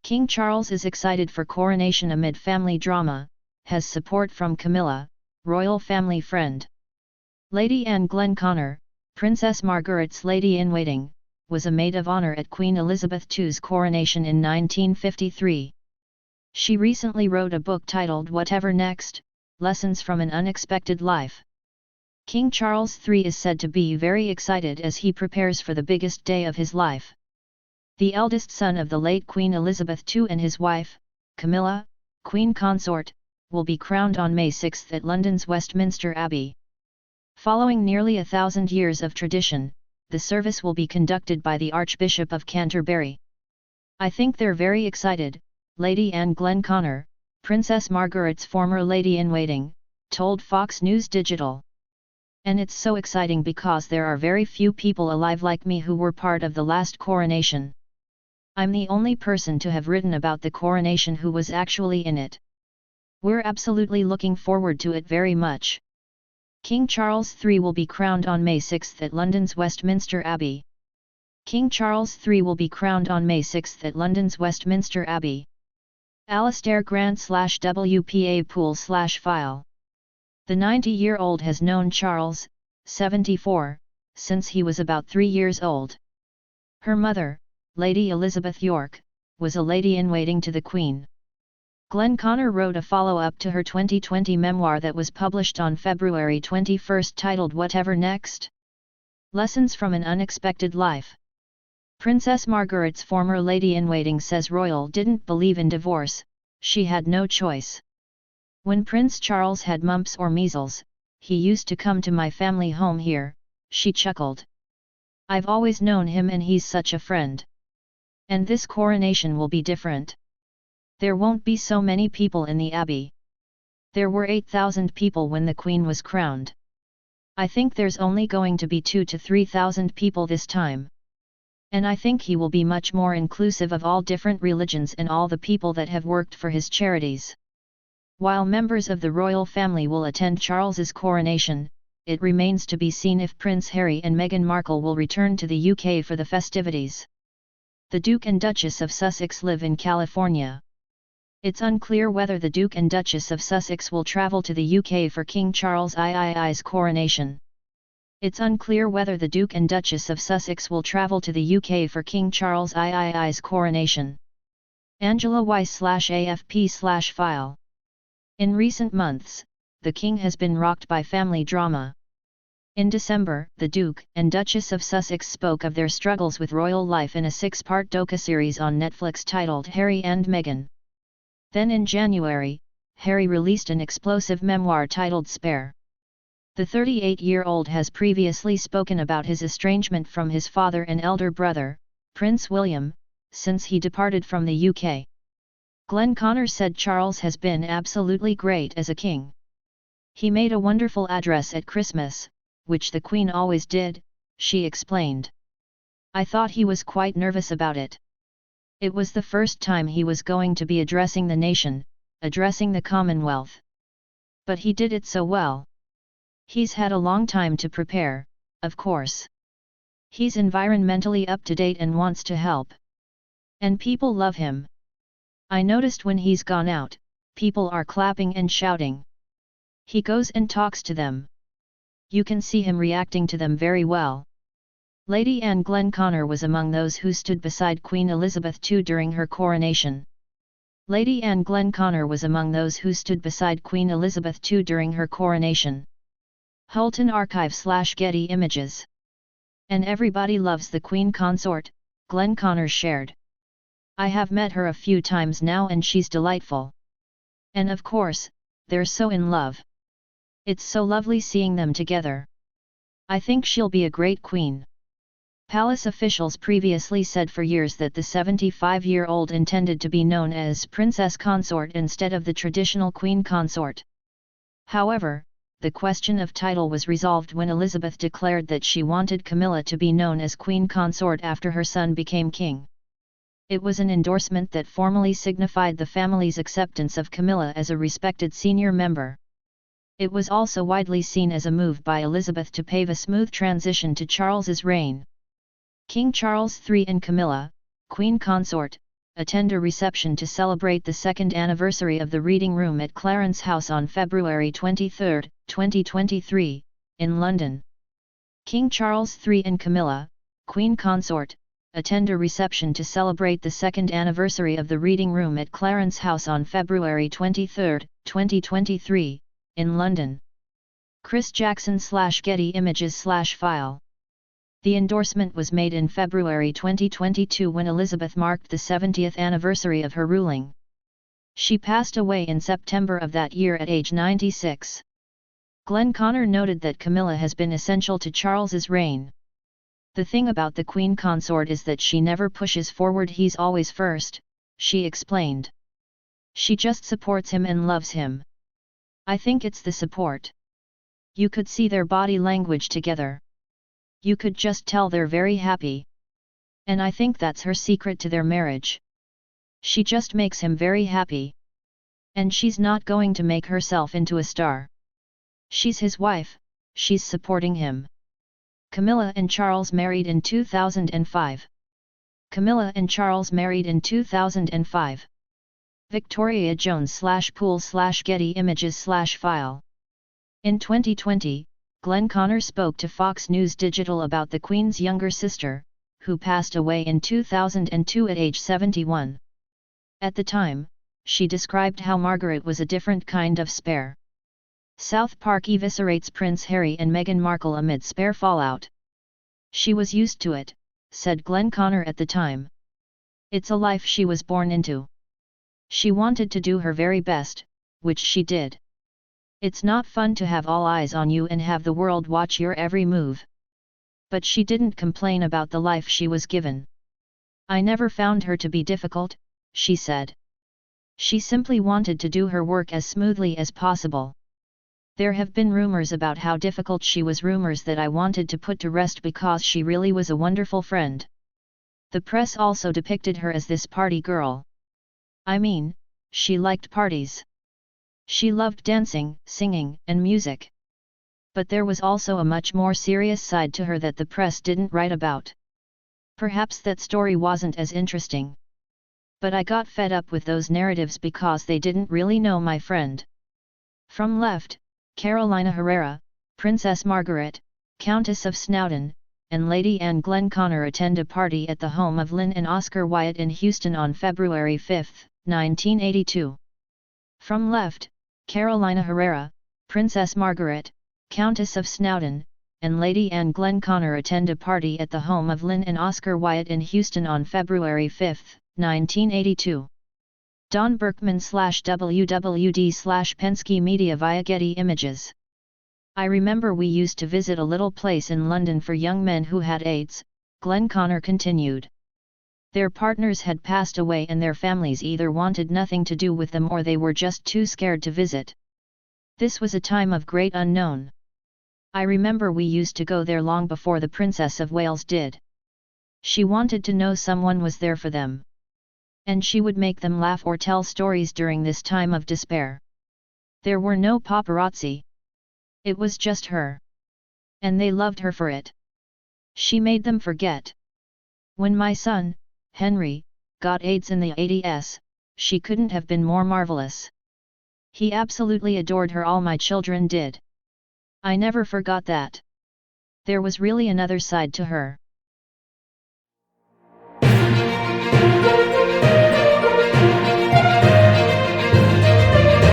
King Charles is excited for coronation amid family drama, has support from Camilla, royal family friend. Lady Anne Glenconner, Princess Margaret's lady-in-waiting, was a maid of honor at Queen Elizabeth II's coronation in 1953. She recently wrote a book titled Whatever Next? Lessons from an Unexpected Life. King Charles III is said to be very excited as he prepares for the biggest day of his life. The eldest son of the late Queen Elizabeth II and his wife, Camilla, Queen Consort, will be crowned on May 6 at London's Westminster Abbey. Following nearly 1,000 years of tradition, the service will be conducted by the Archbishop of Canterbury. "I think they're very excited," Lady Anne Glenconner, Princess Margaret's former lady-in-waiting, told Fox News Digital. "And it's so exciting because there are very few people alive like me who were part of the last coronation. I'm the only person to have written about the coronation who was actually in it. We're absolutely looking forward to it very much." King Charles III will be crowned on May 6 at London's Westminster Abbey. King Charles III will be crowned on May 6 at London's Westminster Abbey. Alastair Grant /WPA Pool/File. The 90-year-old has known Charles, 74, since he was about 3 years old. Her mother, Lady Elizabeth York, was a lady-in-waiting to the Queen. Glenconner wrote a follow-up to her 2020 memoir that was published on February 21 titled Whatever Next? Lessons from an Unexpected Life. Princess Margaret's former lady-in-waiting says royal didn't believe in divorce, she had no choice. "When Prince Charles had mumps or measles, he used to come to my family home here," she chuckled. "I've always known him and he's such a friend. And this coronation will be different. There won't be so many people in the Abbey. There were 8,000 people when the Queen was crowned. I think there's only going to be 2,000 to 3,000 people this time. And I think he will be much more inclusive of all different religions and all the people that have worked for his charities." While members of the royal family will attend Charles's coronation, it remains to be seen if Prince Harry and Meghan Markle will return to the UK for the festivities. The Duke and Duchess of Sussex live in California. It's unclear whether the Duke and Duchess of Sussex will travel to the UK for King Charles III's coronation. It's unclear whether the Duke and Duchess of Sussex will travel to the UK for King Charles III's coronation. Angela Weiss/AFP/File. In recent months, the King has been rocked by family drama. In December, the Duke and Duchess of Sussex spoke of their struggles with royal life in a 6-part docuseries on Netflix titled Harry and Meghan. Then in January, Harry released an explosive memoir titled Spare. The 38-year-old has previously spoken about his estrangement from his father and elder brother, Prince William, since he departed from the UK. Glenconner said Charles has been absolutely great as a king. "He made a wonderful address at Christmas, which the Queen always did," she explained. "I thought he was quite nervous about it. It was the first time he was going to be addressing the nation, addressing the Commonwealth. But he did it so well. He's had a long time to prepare, of course. He's environmentally up-to-date and wants to help. And people love him. I noticed when he's gone out, people are clapping and shouting. He goes and talks to them. You can see him reacting to them very well." Lady Anne Glenconner was among those who stood beside Queen Elizabeth II during her coronation. Lady Anne Glenconner was among those who stood beside Queen Elizabeth II during her coronation. Hulton Archive/Getty Images. "And everybody loves the Queen Consort," Glenconner shared. "I have met her a few times now and she's delightful. And of course, they're so in love. It's so lovely seeing them together. I think she'll be a great queen." Palace officials previously said for years that the 75-year-old intended to be known as Princess Consort instead of the traditional Queen Consort. However, the question of title was resolved when Elizabeth declared that she wanted Camilla to be known as Queen Consort after her son became king. It was an endorsement that formally signified the family's acceptance of Camilla as a respected senior member. It was also widely seen as a move by Elizabeth to pave a smooth transition to Charles's reign. King Charles III and Camilla, Queen Consort, attend a reception to celebrate the second anniversary of the Reading Room at Clarence House on February 23, 2023, in London. King Charles III and Camilla, Queen Consort, attend a reception to celebrate the second anniversary of the Reading Room at Clarence House on February 23, 2023, in London. Chris Jackson / Getty Images / File. The endorsement was made in February 2022 when Elizabeth marked the 70th anniversary of her ruling. She passed away in September of that year at age 96. Glenn Connor noted that Camilla has been essential to Charles's reign. The thing about the Queen Consort is that she never pushes forward, he's always first, she explained. She just supports him and loves him. I think it's the support. You could see their body language together. You could just tell they're very happy. And I think that's her secret to their marriage. She just makes him very happy. And she's not going to make herself into a star. She's his wife, she's supporting him. Camilla and Charles married in 2005. Camilla and Charles married in 2005. Victoria Jones / Pool / Getty Images / File. In 2020, Glenn Connor spoke to Fox News Digital about the Queen's younger sister, who passed away in 2002 at age 71. At the time, she described how Margaret was a different kind of spare. South Park eviscerates Prince Harry and Meghan Markle amid spare fallout. She was used to it, said Glenn Connor at the time. It's a life she was born into. She wanted to do her very best, which she did. It's not fun to have all eyes on you and have the world watch your every move. But she didn't complain about the life she was given. I never found her to be difficult, she said. She simply wanted to do her work as smoothly as possible. There have been rumors about how difficult she was, rumors that I wanted to put to rest because she really was a wonderful friend. The press also depicted her as this party girl. I mean, she liked parties. She loved dancing, singing, and music. But there was also a much more serious side to her that the press didn't write about. Perhaps that story wasn't as interesting. But I got fed up with those narratives because they didn't really know my friend. From Left, Carolina Herrera, Princess Margaret, Countess of Snowdon, and Lady Anne Glenn Connor attend a party at the home of Lynn and Oscar Wyatt in Houston on February 5, 1982. From Left, Carolina Herrera, Princess Margaret, Countess of Snowdon, and Lady Anne Glenn Connor attend a party at the home of Lynn and Oscar Wyatt in Houston on February 5, 1982. Don Berkman / WWD / Penske Media via Getty Images. I remember we used to visit a little place in London for young men who had AIDS, Glenn Connor continued. Their partners had passed away and their families either wanted nothing to do with them or they were just too scared to visit. This was a time of great unknown. I remember we used to go there long before the Princess of Wales did. She wanted to know someone was there for them. And she would make them laugh or tell stories during this time of despair. There were no paparazzi. It was just her. And they loved her for it. She made them forget. When my son, Henry, got AIDS in the 80s, she couldn't have been more marvelous. He absolutely adored her, all my children did. I never forgot that. There was really another side to her.